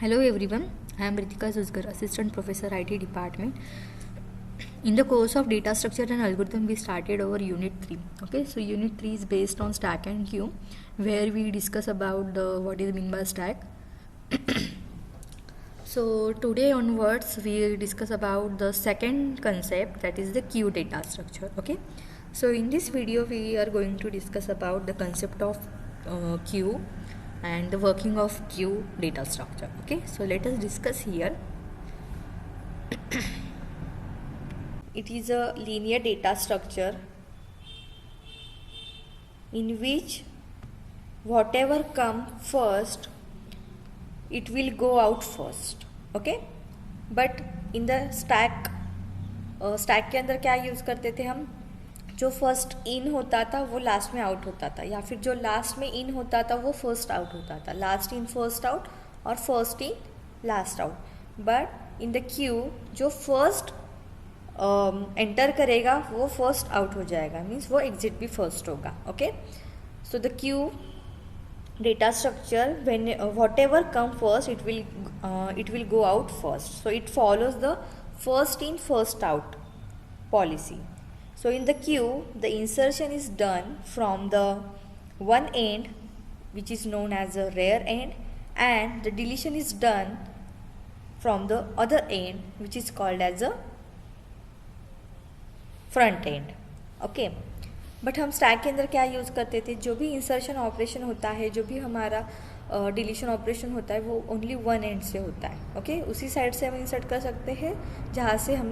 Hello everyone, I am Ritika Zuzgar, Assistant Professor IT Department. In the course of data structure and algorithm, we started our Unit 3. Okay, so Unit 3 is based on stack and queue, where we discuss about what is mean by stack. So today onwards, we discuss about the second concept, that is the queue data structure. Okay, so in this video, we are going to discuss about the concept of queue and the working of queue data structure. Okay, so let us discuss here. It is a linear data structure in which whatever come first, it will go out first. Okay, but in the stack के अंदर क्या use करते थे हम, जो first in होता था वो लास्ट में आउट होता था, या फिर जो लास्ट में इन होता था वो फर्स्ट आउट होता था. लास्ट इन फर्स्ट आउट और first in last out. But in the Q जो फर्स्ट एंटर करेगा वो फर्स्ट आउट हो जाएगा, मीन्स वो एग्जिट भी फर्स्ट होगा. Okay, so the Q data structure, when whatever come first, it will go out first. So it follows the first in first out policy. So in the queue, the insertion is done from the one end, which is known as a rear end, and the deletion is done from the other end, which is called as a front end. Okay, but हम stack के अंदर क्या use करते थे, जो भी insertion operation होता है, जो भी हमारा डिलीशन ऑपरेशन होता है, वो ओनली वन एंड से होता है. ओके, उसी साइड से हम इंसर्ट कर सकते हैं जहाँ से हम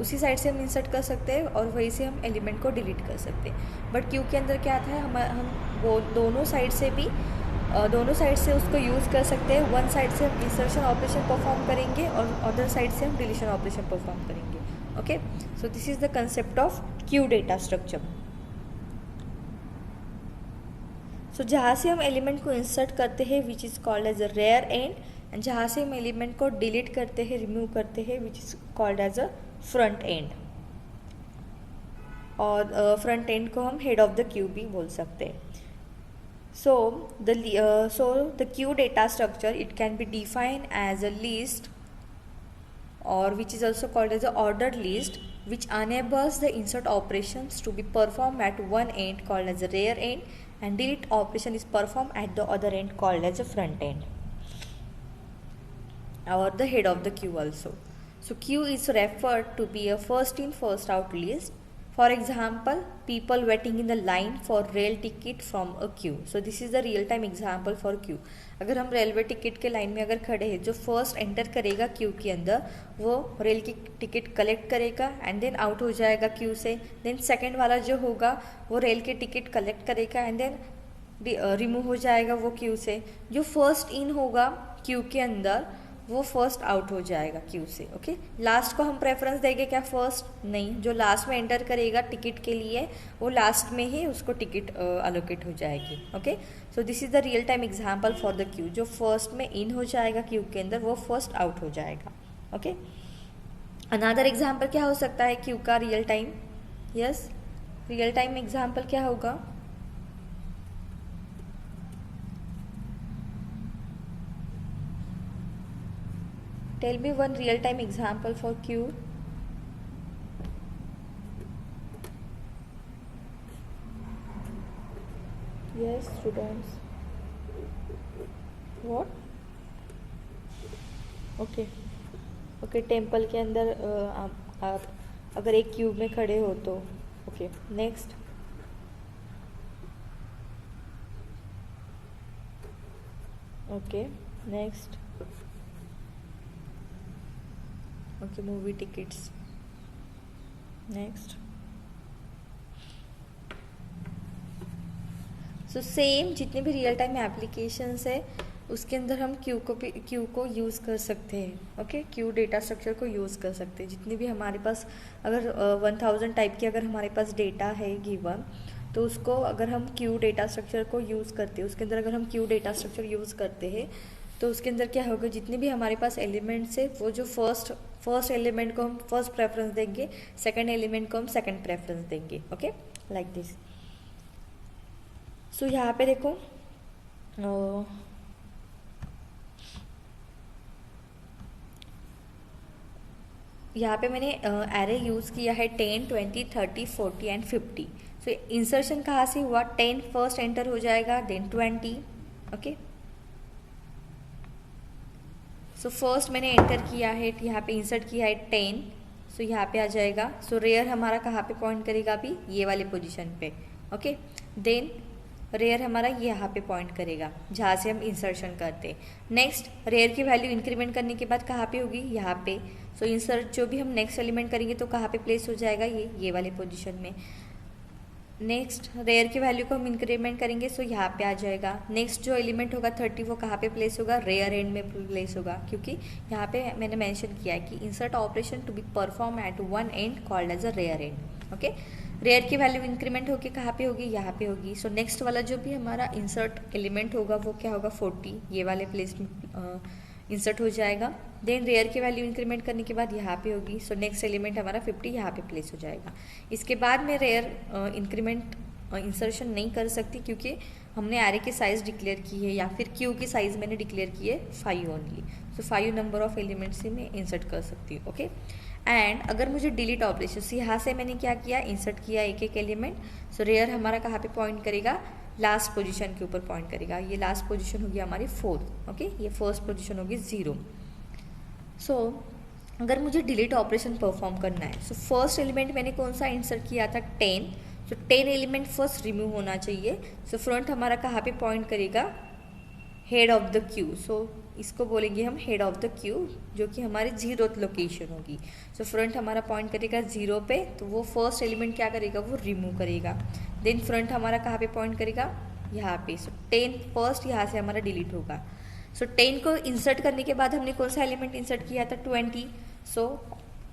उसी साइड से हम इंसर्ट कर सकते हैं और वहीं से हम एलिमेंट को डिलीट कर सकते हैं. बट क्यू के अंदर क्या था, हम वो दोनों साइड से उसको यूज़ कर सकते हैं. वन साइड से हम इंसर्शन ऑपरेशन परफॉर्म करेंगे और अदर साइड से हम डिलीशन ऑपरेशन परफॉर्म करेंगे. Okay, so this is the concept of queue data structure. So जहाँ से हम एलिमेंट को इंसर्ट करते हैं, which is called as a rear end, end जहाँ से हम एलिमेंट को डिलीट करते हैं, रिमूव करते हैं, which is called as a front end. और फ्रंट एंड को हम हेड ऑफ द क्यू भी बोल सकते हैं. So the queue data structure, it can be defined as a list, or which is also called as a ordered list, which enables the insert operations to be performed at one end called as a rear end, and delete operation is performed at the other end called as a front end, or the head of the queue also. So queue is referred to be a first in first out list. For example, people waiting in the line for rail ticket from a queue. So this is the real time example for queue. अगर हम railway ticket के line में अगर खड़े हैं, जो first enter करेगा Q के अंदर वो रेल की टिकट कलेक्ट करेगा एंड देन आउट हो जाएगा क्यू से. देन सेकंड वाला जो होगा वो रेल के टिकट कलेक्ट करेगा एंड देन रिमूव हो जाएगा वो क्यू से. जो फर्स्ट इन होगा क्यू के अंदर वो फर्स्ट आउट हो जाएगा क्यू से. ओके, लास्ट को हम प्रेफरेंस देंगे क्या, फर्स्ट नहीं, जो लास्ट में एंटर करेगा टिकट के लिए वो लास्ट में ही उसको टिकट अलोकेट हो जाएगी. Okay, so this is the real time example for the Q. जो फर्स्ट में इन हो जाएगा क्यू के अंदर वो फर्स्ट आउट हो जाएगा. ओके, अनदर एग्जांपल क्या हो सकता है क्यू का real time. Yes, real time example क्या होगा, tell me one real time example for queue. Yes, students. What? Okay okay, temple के अंदर आप अगर एक क्यूब में खड़े हो तो. Okay, next. Okay, next. Okay, movie tickets. Next. So same जितने भी रियल टाइम एप्लीकेशंस है उसके अंदर हम क्यू को यूज़ कर सकते हैं. ओके, क्यू डेटा स्ट्रक्चर को यूज़ कर सकते हैं. जितने भी हमारे पास अगर 1000 टाइप की अगर हमारे पास डेटा है गिवन, तो उसको अगर हम क्यू डेटा स्ट्रक्चर को यूज़ करते हैं, उसके अंदर अगर हम क्यू डेटा स्ट्रक्चर यूज़ करते हैं तो उसके अंदर क्या होगा, जितने भी हमारे पास एलिमेंट्स है वो जो फर्स्ट एलिमेंट को हम फर्स्ट प्रेफरेंस देंगे, सेकंड एलिमेंट को हम सेकंड प्रेफरेंस देंगे. Okay, like this. सो यहाँ पे देखो यहाँ पे मैंने एरे यूज़ किया है 10, 20, 30, 40 एंड 50. सो इंसर्शन कहाँ से हुआ, 10 फर्स्ट एंटर हो जाएगा, देन 20. ओके, सो फर्स्ट मैंने एंटर किया है, यहाँ पे इंसर्ट किया है 10. सो यहाँ पे आ जाएगा. सो रेयर हमारा कहाँ पे पॉइंट करेगा, अभी ये वाले पोजीशन पे. ओके, देन रेयर हमारा यहाँ पे पॉइंट करेगा जहाँ से हम इंसर्शन करते हैं. नेक्स्ट रेयर की वैल्यू इंक्रीमेंट करने के बाद कहाँ पे होगी, यहाँ पे. सो इंसर्ट जो भी हम नेक्स्ट एलिमेंट करेंगे तो कहाँ पे प्लेस हो जाएगा, ये वाले पोजीशन में. नेक्स्ट रेयर की वैल्यू को हम इंक्रीमेंट करेंगे, सो यहाँ पे आ जाएगा. नेक्स्ट जो एलिमेंट होगा 30 वो कहाँ पे प्लेस होगा, रेयर एंड में प्लेस होगा, क्योंकि यहाँ पे मैंने मेंशन किया है कि insert operation to be perform at one end called as a rear end. Okay, rear की वैल्यू इंक्रीमेंट होगी कहाँ पे होगी, यहाँ पे होगी. सो नेक्स्ट वाला जो भी हमारा इंसर्ट एलिमेंट होगा वो क्या होगा, 40, ये वाले प्लेस में इंसर्ट हो जाएगा. देन रेयर की वैल्यू इंक्रीमेंट करने के बाद यहाँ पे होगी. सो नेक्स्ट एलिमेंट हमारा 50 यहाँ पे प्लेस हो जाएगा. इसके बाद मैं रेयर इंक्रीमेंट इंसर्शन नहीं कर सकती क्योंकि हमने एरे की साइज़ डिक्लेयर की है, या फिर क्यू की साइज़ मैंने डिक्लेयर की है 5 only. So 5 number of element से मैं इंसर्ट कर सकती हूँ. ओके, एंड अगर मुझे डिलीट ऑपरेशन, यहाँ से मैंने क्या किया, इंसर्ट किया एक एक एलिमेंट. सो रेयर हमारा कहाँ पे पॉइंट करेगा, लास्ट पोजीशन के ऊपर पॉइंट करेगा. ये लास्ट पोजीशन होगी हमारी 4. ओके, ये फर्स्ट पोजीशन होगी 0. सो अगर मुझे डिलीट ऑपरेशन परफॉर्म करना है, सो फर्स्ट एलिमेंट मैंने कौन सा इंसर्ट किया था, 10. सो 10 एलिमेंट फर्स्ट रिमूव होना चाहिए. सो फ्रंट हमारा कहाँ पे पॉइंट करेगा, हेड ऑफ द क्यू. सो इसको बोलेंगे हम हेड ऑफ द क्यू, जो कि हमारी 0th लोकेशन होगी. सो फ्रंट हमारा पॉइंट करेगा 0 पे, तो वो फर्स्ट एलिमेंट क्या करेगा, वो रिमूव करेगा. देन फ्रंट हमारा कहाँ पे पॉइंट करेगा, यहाँ पे. सो 10 फर्स्ट यहाँ से हमारा डिलीट होगा. सो 10 को इंसर्ट करने के बाद हमने कौन सा एलिमेंट इंसर्ट किया था, 20. सो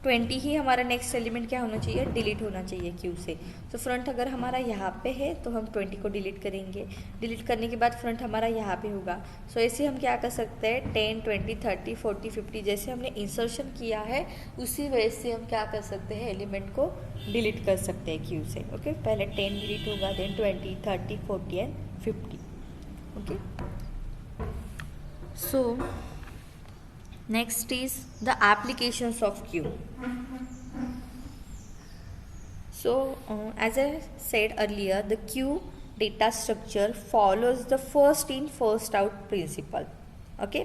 20 ही हमारा नेक्स्ट एलिमेंट क्या होना चाहिए, डिलीट होना चाहिए क्यू से. तो फ्रंट अगर हमारा यहाँ पे है तो हम 20 को डिलीट करेंगे. डिलीट करने के बाद फ्रंट हमारा यहाँ पे होगा. सो ऐसे हम क्या कर सकते हैं, 10, 20, 30, 40, 50 जैसे हमने इंसर्शन किया है उसी वजह से हम क्या कर सकते हैं, एलिमेंट को डिलीट कर सकते हैं क्यू से. ओके, पहले 10 डिलीट होगा, then 20, 30, 40 and 50. Okay, so next is the applications of queue. So as I said earlier, the queue data structure follows the first in first out principle. Okay,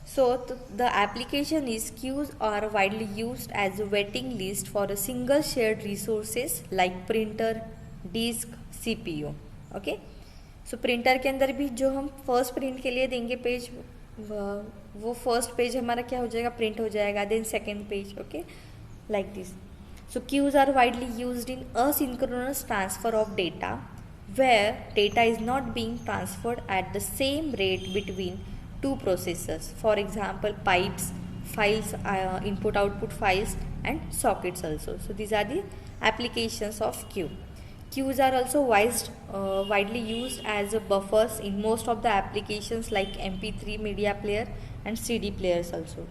so the application is queues are widely used as a waiting list for a single shared resources like printer, disk, CPU. Okay, so printer के अंदर भी जो हम first print के लिए देंगे page, वो first page हमारा क्या हो जाएगा, प्रिंट हो जाएगा. Then second page. Okay, like this. So queues are widely used in asynchronous transfer of data where data is not being transferred at the same rate between two processors. For example pipes, files, input output files and sockets also. So these are the applications of queue. Queues are also widely used as buffers in most of the applications like MP3 media player and CD players also.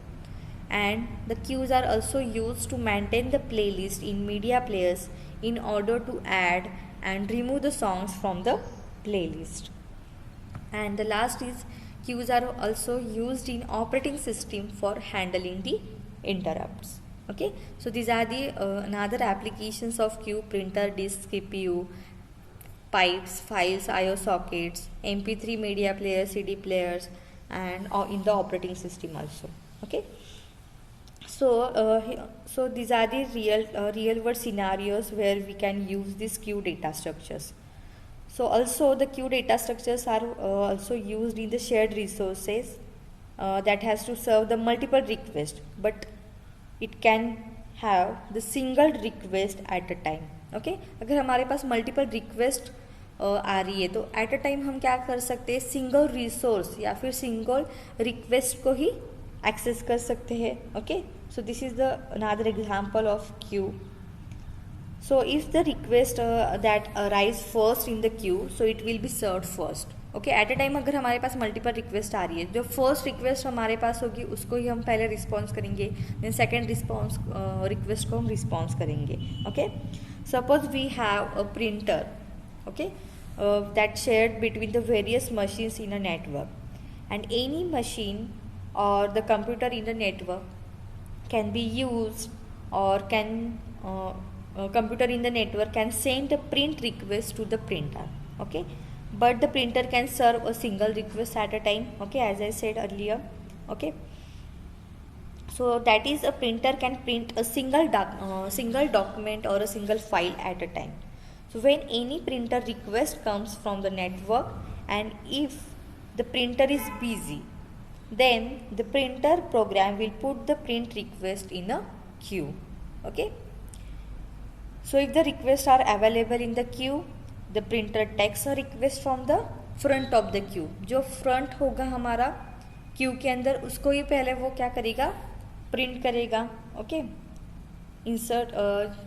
And the queues are also used to maintain the playlist in media players in order to add and remove the songs from the playlist. And the last is queues are also used in operating system for handling the interrupts. Okay, so these are the another applications of queue: printer, disk, CPU, pipes, files, IO sockets, MP3 media players, CD players, and in the operating system also. Okay, so these are the real world scenarios where we can use these queue data structures. So also the queue data structures are also used in the shared resources that has to serve the multiple requests, but it can have the single request at a time. Okay, अगर हमारे पास multiple request आ रही है तो at a time हम क्या कर सकते हैं, सिंगल रिसोर्स या फिर सिंगल रिक्वेस्ट को ही एक्सेस कर सकते हैं. Okay, so this is the another example of Q. So if the request that arise first in the Q, so it will be served first. Okay, at a time अगर हमारे पास multiple request आ रही है, जो first request हमारे पास होगी उसको ही हम पहले रिस्पॉन्स करेंगे, देन सेकेंड रिक्वेस्ट को हम रिस्पॉन्स करेंगे. Okay, suppose we have a printer, okay, that shared between the various machines in a network, and any machine or the computer in the network can be used, or can computer in the network can send a print request to the printer. Okay, but the printer can serve a single request at a time. Okay, as I said earlier. Okay, so that is, a printer can print a single document or a single file at a time. So when any printer request comes from the network, and if the printer is busy, then the printer program will put the print request in a queue. Okay, so if the requests are available in the queue, the printer takes a request from the front of the queue. जो front होगा हमारा queue के अंदर, उसको ही पहले वो क्या करेगा, प्रिंट करेगा. ओके, इंसर्ट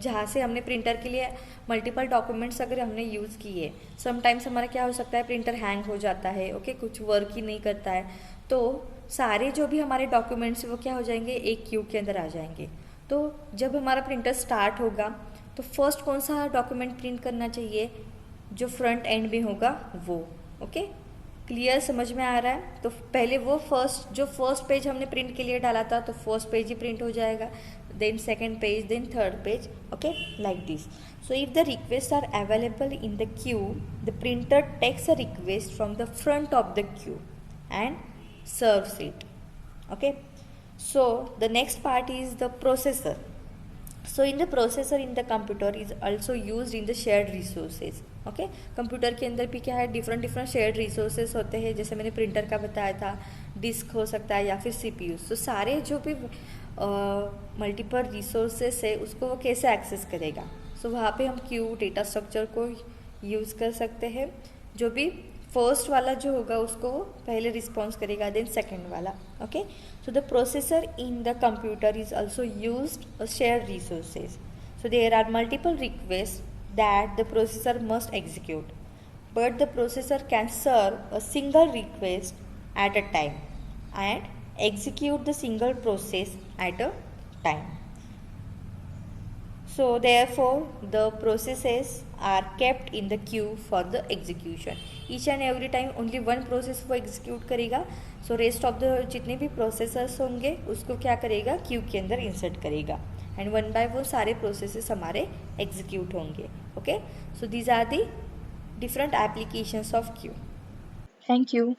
जहाँ से हमने प्रिंटर के लिए मल्टीपल डॉक्यूमेंट्स अगर हमने यूज़ किए, समटाइम्स हमारा क्या हो सकता है, प्रिंटर हैंग हो जाता है. ओके, कुछ वर्क ही नहीं करता है, तो सारे जो भी हमारे डॉक्यूमेंट्स वो क्या हो जाएंगे, एक क्यू के अंदर आ जाएंगे. तो जब हमारा प्रिंटर स्टार्ट होगा, तो फर्स्ट कौन सा डॉक्यूमेंट प्रिंट करना चाहिए, जो फ्रंट एंड में होगा वो. ओके, क्लियर, समझ में आ रहा है. तो पहले वो फर्स्ट पेज हमने प्रिंट के लिए डाला था, तो फर्स्ट पेज ही प्रिंट हो जाएगा, then second page, then third page. Okay, like this. So if the requests are available in the queue, the printer takes a request from the front of the queue and serves it. Okay, so the next part is the processor. So in the processor in the computer is also used in the shared resources. Okay, computer के अंदर भी क्या है, different shared resources होते हैं. जैसे मैंने printer का बताया था, डिस्क हो सकता है या फिर सीपीयू. तो सारे जो भी मल्टीपल रिसोर्सेस है, उसको वो कैसे एक्सेस करेगा. सो वहाँ पे हम क्यू डेटा स्ट्रक्चर को यूज़ कर सकते हैं. जो भी फर्स्ट वाला जो होगा उसको वो पहले रिस्पॉन्स करेगा, देन सेकेंड वाला. Okay, so the processor in the computer is also used share resources. So there are multiple request that the processor must execute, but the processor can serve a single request at a time and execute the single process at a time. So therefore the processes are kept in the queue for the execution. Each and every time only one process वो execute करेगा. So rest of the जितने भी processors होंगे उसको क्या करेगा, queue के अंदर insert करेगा, and one by one सारे processes हमारे execute होंगे. Okay, so these are the different applications of queue. Thank you.